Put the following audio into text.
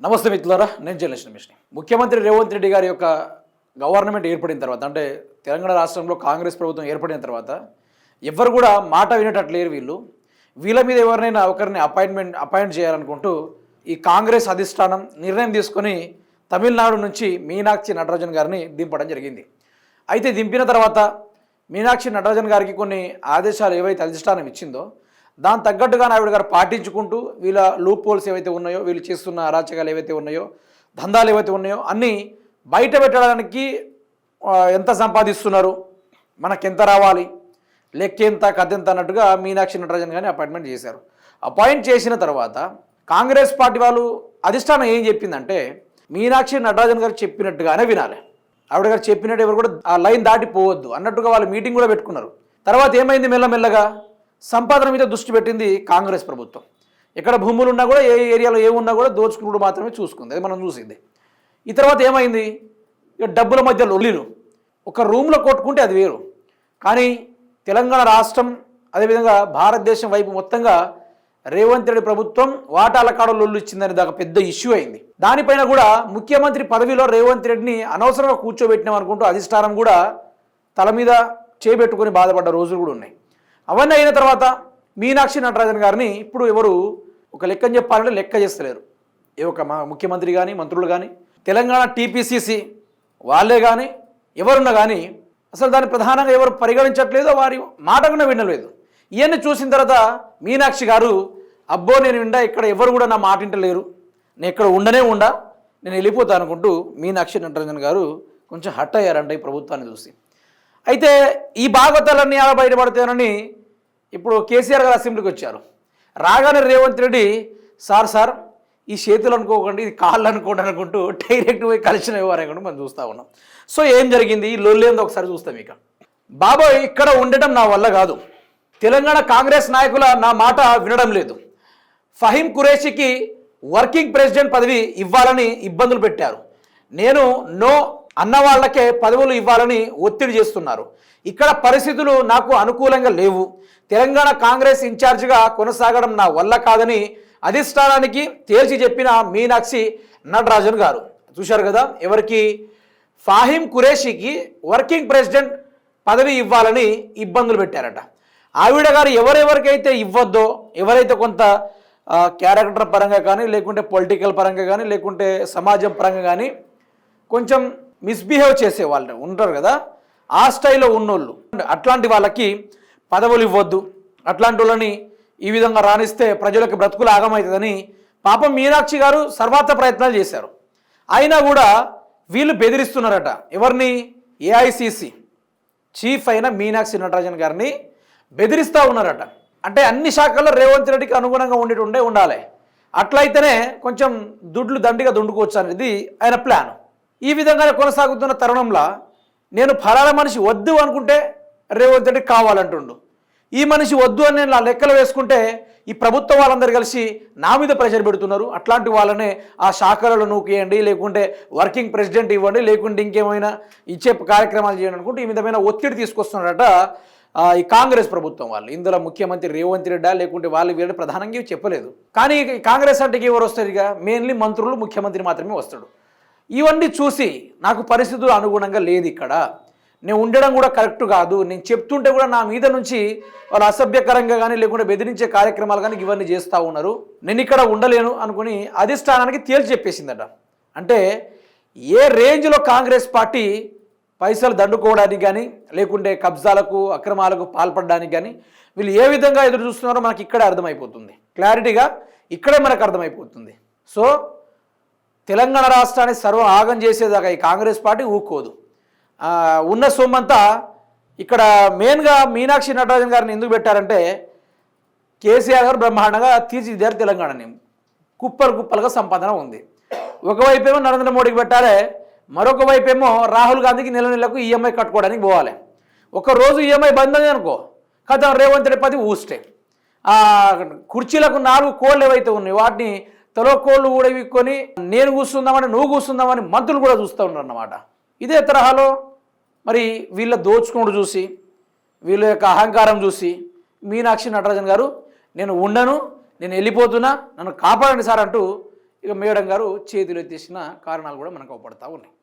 నమస్తే మిత్రులారా, నేను జర్నలిస్ట్ రమేష్ని. ముఖ్యమంత్రి రేవంత్ రెడ్డి గారి యొక్క గవర్నమెంట్ ఏర్పడిన తర్వాత, అంటే తెలంగాణ రాష్ట్రంలో కాంగ్రెస్ ప్రభుత్వం ఏర్పడిన తర్వాత ఎవరు కూడా మాట వినేటట్లేరు. వీళ్ళ మీద ఎవరినైనా ఒకరిని అపాయింట్ చేయాలనుకుంటూ ఈ కాంగ్రెస్ అధిష్టానం నిర్ణయం తీసుకొని తమిళనాడు నుంచి మీనాక్షి నటరాజన్ గారిని దింపడం జరిగింది. అయితే దింపిన తర్వాత మీనాక్షి నటరాజన్ గారికి కొన్ని ఆదేశాలు ఏవైతే అధిష్టానం ఇచ్చిందో దాని తగ్గట్టుగా ఆవిడ గారు పాటించుకుంటూ వీళ్ళ లూప్ హోల్స్ ఏవైతే ఉన్నాయో, వీళ్ళు చేస్తున్న అరాచకాలు ఏవైతే ఉన్నాయో, దందాలు ఏవైతే ఉన్నాయో అన్నీ బయట పెట్టడానికి ఎంత సంపాదిస్తున్నారు, మనకెంత రావాలి, లెక్కెంత కథెంత అన్నట్టుగా మీనాక్షి నటరాజన్ గారిని అపాయింట్మెంట్ చేశారు. అపాయింట్ చేసిన తర్వాత కాంగ్రెస్ పార్టీ వాళ్ళు అధిష్టానం ఏం చెప్పిందంటే మీనాక్షి నటరాజన్ గారు చెప్పినట్టుగానే వినాలి, ఆవిడ గారు చెప్పినట్టు ఎవరు కూడా ఆ లైన్ దాటిపోవద్దు అన్నట్టుగా వాళ్ళు మీటింగ్ కూడా పెట్టుకున్నారు. తర్వాత ఏమైంది, మెల్లమెల్లగా సంపాదన మీద దృష్టి పెట్టింది కాంగ్రెస్ ప్రభుత్వం. ఎక్కడ భూములు ఉన్నా కూడా, ఏ ఏరియాలో ఏమున్నా కూడా దోచుకున్నాడు మాత్రమే చూసుకుంది. అది మనం చూసింది. ఈ తర్వాత ఏమైంది, ఇక డబ్బుల మధ్య లొల్లిలు. ఒక రూమ్లో కొట్టుకుంటే అది వేరు, కానీ తెలంగాణ రాష్ట్రం అదేవిధంగా భారతదేశం వైపు మొత్తంగా రేవంత్ రెడ్డి ప్రభుత్వం వాటాల కాడ లొల్లు ఇచ్చిందని దాకా పెద్ద ఇష్యూ అయింది. దానిపైన కూడా ముఖ్యమంత్రి పదవిలో రేవంత్ రెడ్డిని అనవసరంగా కూర్చోబెట్టినాం అనుకుంటూ అధిష్టానం కూడా తల మీద చేపెట్టుకుని బాధపడ్డ రోజులు కూడా ఉన్నాయి. అవన్నీ అయిన తర్వాత మీనాక్షి నటరాజన్ గారిని ఇప్పుడు ఎవరు ఒక లెక్కని చెప్పాలంటే లెక్క చేస్తలేరు. ఏ ఒక ముఖ్యమంత్రి కానీ, మంత్రులు కానీ, తెలంగాణ టీపీసీసీ వాళ్ళే కానీ, ఎవరున్నా కానీ అసలు దాన్ని ప్రధానంగా ఎవరు పరిగణించట్లేదో, వారి మాట కూడా వినలేదు. ఇవన్నీ చూసిన తర్వాత మీనాక్షి గారు అబ్బో నేను విండా, ఇక్కడ ఎవరు కూడా నా మాట వింటలేరు, నేను ఇక్కడ ఉండా, నేను వెళ్ళిపోతాను అనుకుంటూ మీనాక్షి నటరాజన్ గారు కొంచెం హట్ అయ్యారంట ఈ ప్రభుత్వాన్ని చూసి. అయితే ఈ భాగవతాలన్నీ ఎలా బయటపడతాయని ఇప్పుడు కేసీఆర్ గారు అసెంబ్లీకి వచ్చారు. రాగానే రేవంత్ రెడ్డి సార్ ఈ చేతులు అనుకోకండి, ఇది కాళ్ళు అనుకోండి అనుకుంటూ డైరెక్ట్ పోయి కలిసిన వ్యవహారం మనం చూస్తూ ఉన్నాం. సో ఏం జరిగింది, ఈ లొల్లేందో ఒకసారి చూస్తాం. ఇక బాబోయ్, ఇక్కడ ఉండటం నా వల్ల కాదు, తెలంగాణ కాంగ్రెస్ నాయకుల నా మాట వినడం లేదు, ఫహీం ఖురేషీకి వర్కింగ్ ప్రెసిడెంట్ పదవి ఇవ్వాలని ఇబ్బందులు పెట్టారు, నేను నో అన్న వాళ్ళకే పదవులు ఇవ్వాలని ఒత్తిడి చేస్తున్నారు, ఇక్కడ పరిస్థితులు నాకు అనుకూలంగా లేవు, తెలంగాణ కాంగ్రెస్ ఇన్ఛార్జిగా కొనసాగడం నా వల్ల కాదని అధిష్టానానికి తేల్చి చెప్పిన మీనాక్షి నటరాజన్ గారు. చూశారు కదా, ఎవరికి, ఫహీం ఖురేషీకి వర్కింగ్ ప్రెసిడెంట్ పదవి ఇవ్వాలని ఇబ్బందులు పెట్టారట. ఆవిడ గారు ఎవరెవరికైతే ఇవ్వద్దో, ఎవరైతే కొంత క్యారెక్టర్ పరంగా కానీ, లేకుంటే పొలిటికల్ పరంగా కానీ, లేకుంటే సమాజం పరంగా కానీ కొంచెం మిస్బిహేవ్ చేసే వాళ్ళు ఉంటారు కదా, ఆ స్టైల్లో ఉన్నోళ్ళు, అట్లాంటి వాళ్ళకి పదవులు ఇవ్వద్దు, అట్లాంటి వాళ్ళని ఈ విధంగా రాణిస్తే ప్రజలకు బ్రతుకులు ఆగమవుతుందని పాపం మీనాక్షి గారు సర్వాత్ర ప్రయత్నాలు చేశారు. అయినా కూడా వీళ్ళు బెదిరిస్తున్నారట. ఎవరిని, ఏఐసిసి చీఫ్ అయిన మీనాక్షి నటరాజన్ గారిని బెదిరిస్తూ ఉన్నారట. అంటే అన్ని శాఖల్లో రేవంత్ రెడ్డికి అనుగుణంగా ఉండాలి, అట్లయితేనే కొంచెం దుడ్లు దండిగా దుండుకోవచ్చు అనేది ఆయన ప్లాన్. ఈ విధంగానే కొనసాగుతున్న తరుణంలో నేను ఫలానా మనిషి వద్దు అనుకుంటే రేవంత్ రెడ్డి కావాలంటుండు, ఈ మనిషి వద్దు అని నేను నా లెక్కలు వేసుకుంటే ఈ ప్రభుత్వం వాళ్ళందరూ కలిసి నా మీద ప్రెషర్ పెడుతున్నారు, అట్లాంటి వాళ్ళనే ఆ శాఖలలో నూకేయండి, లేకుంటే వర్కింగ్ ప్రెసిడెంట్ ఇవ్వండి, లేకుంటే ఇంకేమైనా ఇచ్చే కార్యక్రమాలు చేయండి అనుకుంటే ఈ విధమైన ఒత్తిడి తీసుకొస్తున్నారట ఈ కాంగ్రెస్ ప్రభుత్వం వాళ్ళు. ఇందులో ముఖ్యమంత్రి రేవంత్ రెడ్డి లేకుంటే వాళ్ళు వీళ్ళు ప్రధానంగా చెప్పలేదు. కానీ కాంగ్రెస్ అంటే ఎవరు వస్తారు, ఇక మెయిన్లీ మంత్రులు, ముఖ్యమంత్రి మాత్రమే వస్తాడు. ఇవన్నీ చూసి నాకు పరిస్థితులు అనుగుణంగా లేదు, ఇక్కడ నేను ఉండడం కూడా కరెక్ట్ కాదు, నేను చెప్తుంటే కూడా నా మీద నుంచి వాళ్ళు అసభ్యకరంగా కానీ, లేకుంటే బెదిరించే కార్యక్రమాలు కానీ ఇవన్నీ చేస్తూ ఉన్నారు, నేను ఇక్కడ ఉండలేను అనుకుని అధిష్టానానికి తేల్చి చెప్పేసిందట. అంటే ఏ రేంజ్లో కాంగ్రెస్ పార్టీ పైసలు దండుకోవడానికి కానీ, లేకుంటే కబ్జాలకు, అక్రమాలకు పాల్పడడానికి కానీ వీళ్ళు ఏ విధంగా ఎదురు చూస్తున్నారో మనకి ఇక్కడే అర్థమైపోతుంది, క్లారిటీగా ఇక్కడే మనకు అర్థమైపోతుంది. సో తెలంగాణ రాష్ట్రాన్ని సర్వం ఆగం చేసేదాకా ఈ కాంగ్రెస్ పార్టీ ఊక్కోదు. ఉన్న సొమ్మంతా ఇక్కడ మెయిన్గా మీనాక్షి నటరాజన్ గారిని ఎందుకు పెట్టారంటే కేసీఆర్ గారు బ్రహ్మాండంగా తీర్చిదిద్దారు తెలంగాణని, కుప్పలుగా సంపాదన ఉంది. ఒకవైపేమో నరేంద్ర మోడీకి పెట్టాలి, మరొక వైపేమో రాహుల్ గాంధీకి నెలకు ఈఎంఐ కట్టుకోవడానికి పోవాలి. ఒకరోజు ఈఎంఐ బంద్ అని అనుకో, కథ రేవంత్ రెడ్డి పది ఊస్తే కుర్చీలకు 4 కోళ్ళు ఏవైతే ఉన్నాయి వాటిని తలో కోళ్ళు కూడా విక్కొని నేను కూర్చుందామని, నువ్వు కూర్చుందామని మంత్రులు కూడా చూస్తూ ఉన్నారు అన్నమాట. ఇదే తరహాలో మరి వీళ్ళ దోచుకోడు చూసి, వీళ్ళ యొక్క అహంకారం చూసి మీనాక్షి నటరాజన్ గారు నేను ఉండను, నేను వెళ్ళిపోతున్నా, నన్ను కాపాడండి సార్ అంటూ ఇక మేడం గారు చేతులు ఎత్తేసిన కారణాలు కూడా మనకు అవపడతా ఉన్నాయి.